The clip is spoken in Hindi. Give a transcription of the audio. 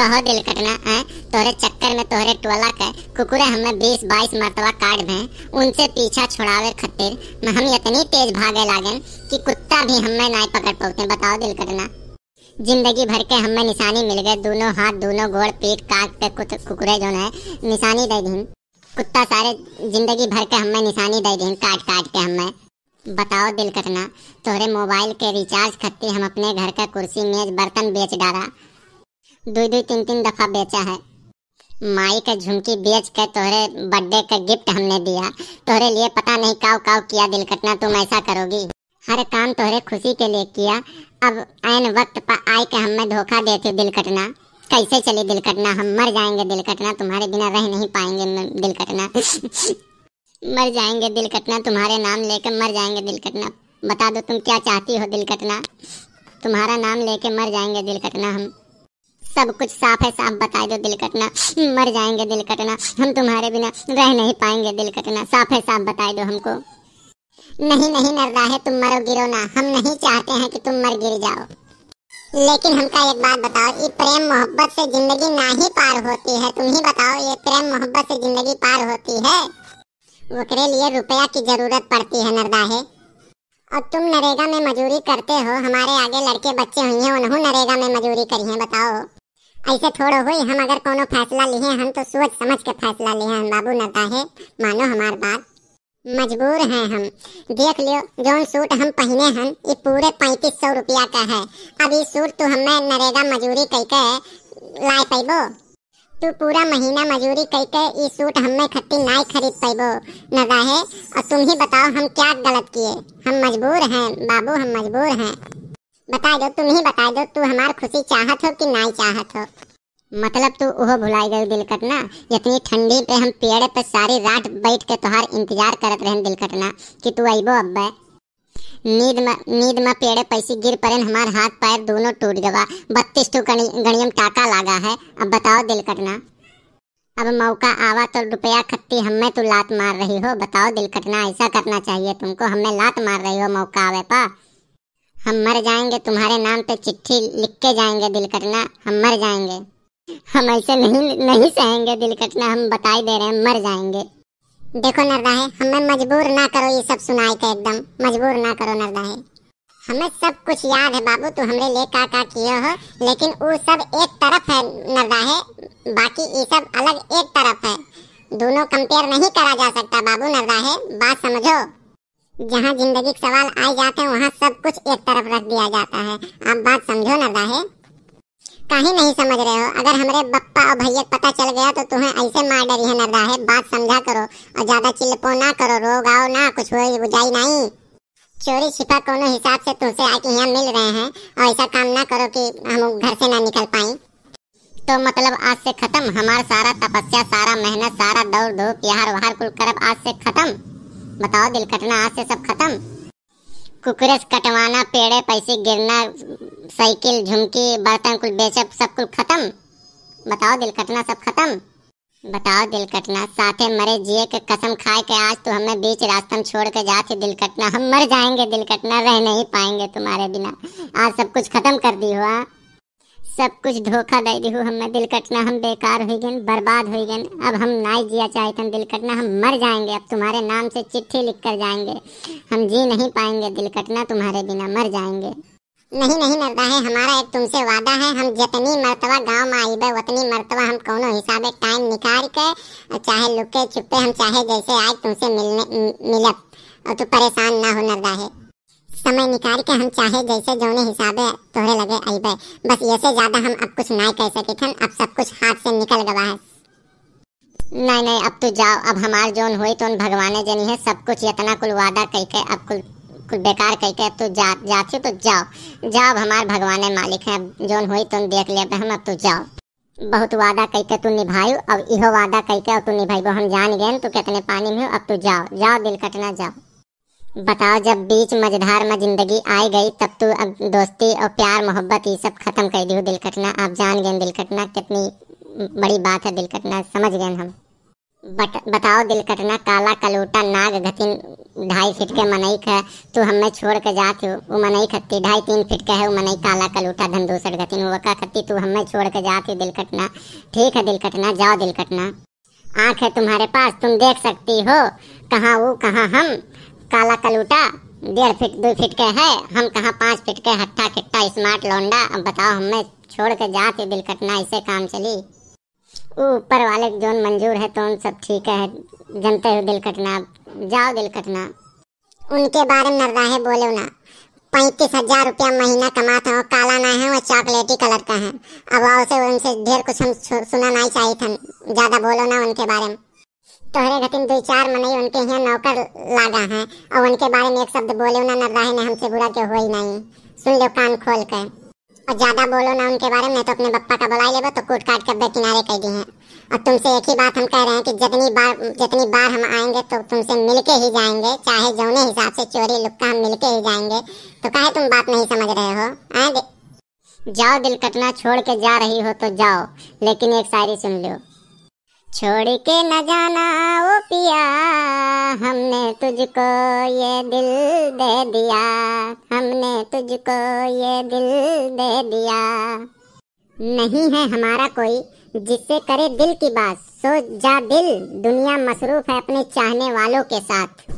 कहो दिल कटना है तोहरे चक्कर में तोहरे टोला के कुकुरे हमें 20-22 मरतबा काट भें उनसे पीछा छुड़ावे खातिर हम इतनी तेज भागे लागन कि कुत्ता भी हमें नहीं पकड़ पाते। बताओ दिल कटना। जिंदगी भर के हमें निशानी मिल गए, दोनों हाथ दोनों गोड़ पीठ काट के कुकुरे जो है निशानी दे दी। कुत्ता सारे जिंदगी भर के हमें निशानी दे दी काट काट के हमें। बताओ दिल कटना। तोहरे मोबाइल के रिचार्ज खातिर हम अपने घर का कुर्सी मेज बर्तन बेच डाला, 2-3 दफा बेचा है। माई का झुमकी बेच के तोहरे बर्थडे का गिफ्ट हमने दिया। तोहरे लिए पता नहीं काव काव किया दिल कटना। तुम ऐसा करोगी? हर काम तोहरे खुशी के लिए किया, अब ऐन वक्त पर आए के हमें धोखा देते दिल कटना। कैसे चले दिल कटना? हम मर जाएंगे दिल कटना, तुम्हारे बिना रह नहीं पाएंगे दिल कटना। मर जाएंगे दिल कटना, तुम्हारे नाम लेकर मर जाएंगे दिल कटना। बता दो तुम क्या चाहती हो दिल कटना? तुम्हारा नाम लेके मर जाएंगे दिल कटना। हम सब कुछ साफ है साफ बता दो दिल कटना। मर जाएंगे दिल कटना, हम तुम्हारे बिना रह नहीं पाएंगे दिल कटना। साफ है साफ बता दो हमको। नहीं नहीं नरदाहे, तुम मरो गिरो ना, हम नहीं चाहते हैं कि तुम मर गिर जाओ। लेकिन हमका एक बात बताओ, ये प्रेम मोहब्बत से जिंदगी ना ही पार होती है? तुम ही बताओ, ये प्रेम मोहब्बत से जिंदगी पार होती है? ओकरे लिए रुपया की जरूरत पड़ती है नरदाहे। और तुम नरेगा में मजूरी करते हो, हमारे आगे लड़के बच्चे हुई हैं, उन्होंने नरेगा में मजूरी करी है। बताओ ऐसे थोड़ा हुई। हम अगर कोनो फैसला लिए हम तो सोच समझ के फैसला लिए हैं बाबू नरदाहे। मानो हमार बात, मजबूर हैं हम। देख लियो जौन सूट हम पहने हैं ये पूरे 3500 रुपया का है। अब ये सूट तो हमें नरेगा मजूरी कई के ला पैबो? तू पूरा महीना मजूरी कई के ये सूट हमें खट्टी नहीं खरीद पैबो नरदाहे। और तुम ही बताओ हम क्या गलत किए? हम मजबूर हैं बाबू, हम मजबूर हैं। बता दो, तुम ही बता दो, तू हमार खुशी चाहत हो कि नहीं चाहत हो? मतलब तू ओहो भुलाई गई दिल कटना। इतनी ठंडी पे हम पेड़ पे सारी रात बैठ के तुहार इंतजार करत रहे दिल कटना कि तू आइबो। अब्बे नींद में पेड़े पैसे गिर पड़े, हमार हाथ पैर दोनों टूट गवा। 32 तो गणियम टाका लगा है। अब बताओ दिल कटना, अब मौका आवा तो रुपया खत्ती हमें तू लात मार रही हो। बताओ दिल कटना, ऐसा करना चाहिए तुमको, हमें लात मार रही हो मौका आवे पा। हम मर जाएंगे, तुम्हारे नाम पे चिट्ठी लिख के जाएंगे दिल कटना, हम मर जाएंगे। हम ऐसे नहीं सहेंगे दिल कटना, हम बताई दे रहे हैं मर जाएंगे। देखो नरदाहे, हमें मजबूर ना करो ये सब सुनाई के, एकदम मजबूर ना करो नरदाहे। हमें सब कुछ याद है बाबू, तू हमरे लिए का किए हो, लेकिन वो सब एक तरफ है नरदाहे, बाकी ये सब अलग एक तरफ है। दोनों कंपेयर नहीं करा जा सकता बाबू नरदाहे, बात समझो। जहाँ जिंदगी के सवाल आ जाते हैं वहाँ सब कुछ एक तरफ रख दिया जाता है। आप बात समझो नरदाहे। काहे नहीं समझ रहे हो? अगर हमारे बप्पा और भैया पता चल गया तो तुम्हें ऐसे मार डरी है नरदाहे। बात समझा करो और ज्यादा चिल्लपो ना करो, रोग आओ ना, कुछ हो बुझाई नहीं। चोरी छिपा कोनो हिसाब से तुमसे आके यहाँ मिल रहे हैं और ऐसा काम ना करो कि हम घर से ना निकल पाए। तो मतलब आज से खत्म हमारा सारा तपस्या, सारा मेहनत, सारा दौड़ धूप प्यार वहार कुल करब आज से खत्म? बताओ दिल कटना, आज से सब खत्म? कुकुरेस कटवाना, पेड़े पैसे गिरना, साइकिल झुमकी बर्तन कुल बेचब सब कुल खत्म? बताओ दिल कटना, सब खत्म? बताओ दिल कटना, साथे मरे जिए के कसम खाए के आज तो हमें बीच रास्ते में छोड़ के जाते दिल कटना। हम मर जाएंगे दिल कटना, रह नहीं पाएंगे तुम्हारे बिना। आज सब कुछ खत्म कर दी हो, सब कुछ धोखा दे दी हो हमें दिल कटना। हम बेकार हो गए, बर्बाद हो गए। अब हम नहीं जिया चाहते दिल कटना, हम मर जाएंगे। अब तुम्हारे नाम से चिट्ठी लिख कर जाएंगे, हम जी नहीं पाएंगे दिल कटना, तुम्हारे बिना मर जाएंगे। नहीं नहीं नरदाहे, हमारा एक तुमसे वादा है, हम जितनी मर्तबा गांव में आइबे उतनी मर्तबा हम कोनो हिसाबे टाइम निकाल के, चाहे लुके छुपे, हम चाहे जैसे आज तुमसे मिलब। और तू परेशान ना हो नरदाहे, समय निकाल के हम चाहे जैसे जौने हिसाबे तोहरे लगे आइबे। बस ये से ज्यादा हम अब कुछ नहीं कह सके, अब सब कुछ हाथ से निकल गवा है। नहीं नहीं अब तो जाओ, अब हमार जोन हुई तो भगवाने जनी है। सब कुछ इतना कुल वादा कह के अब कुल बेकार कह के अब तो जाती तो जाओ जाओ, हमार भगवाने मालिक है, जोन हुई तुम देख ले हम। अब तो जाओ, बहुत वादा कह के तू निभायू, अब इहो वादा कह के अब तू निभाइबो, हम जान गए तू कितने पानी में हो। अब तो जाओ जाओ दिल कटना, जाओ। बताओ जब बीच मझधार में जिंदगी आई गई तब तू अब दोस्ती और प्यार मोहब्बत ये सब खत्म कर दी हो दिल कटना। आप जान गए दिल कटना कितनी बड़ी बात है दिल कटना, समझ गए हम। बताओ दिल कटना, काला कलूटा नाग घतिन 2.5 फीट के मनईक है, तू हमें छोड़ के जाती हो। वो मनई खत्ती 2.5-3 फीट का है, वो मनई काला कलूटा धंधूसर घतिन वो का खत्ती, तू हमें छोड़ के जाती दिल कटना। ठीक है दिल कटना, जाओ दिल कटना। आँख है तुम्हारे पास, तुम देख सकती हो कहाँ वो कहाँ हम। काला कलूटा 1.5 फीट 2 फीट के है, हम कहाँ 5 फीट के हट्टा किट्टा स्मार्ट लौंडा। अब बताओ हमें छोड़ के जाती दिल कटना, ऐसे काम चली। ऊपर वाले जोन मंजूर है तो उन सब ठीक है, जनते हो दिल कटना, जाओ दिल कटना। उनके बारे में नर्राहे बोलो ना। 35,000 रुपया महीना कमाता हो, काला ना है, वो चॉकलेटी कलर का है। अब आओ से उनसे ढेर कुछ हम सुना नहीं चाहिए था, ज्यादा बोलो ना उनके बारे में। तोहरे घटिन 2-4 मनई उनके यहाँ नौकर लागा है, और उनके बारे में एक शब्द बोले ना नर्राहे ने, हमसे बुरा क्यों हुआ ही नहीं। सुन लो कान खोल कर, और ज्यादा बोलो ना उनके बारे में, नहीं तो अपने बप्पा का बुला लेबो तो कूट काट कर किनारे कह दी है। और तुमसे एक ही बात हम कह रहे हैं कि जितनी बार हम आएंगे तो तुमसे मिलके ही जाएंगे, चाहे जौने हिसाब से चोरी लुक्का हम मिलके ही जाएंगे। तो काहे तुम बात नहीं समझ रहे हो? जाओ दिल कटना, छोड़ के जा रही हो तो जाओ, लेकिन एक शायरी सुन लो। छोड़ के न जाना ओ पिया, हमने तुझको ये दिल दे दिया, हमने तुझको ये दिल दे दिया। नहीं है हमारा कोई जिससे करे दिल की बात, सो जा दिल, दुनिया मसरूफ है अपने चाहने वालों के साथ।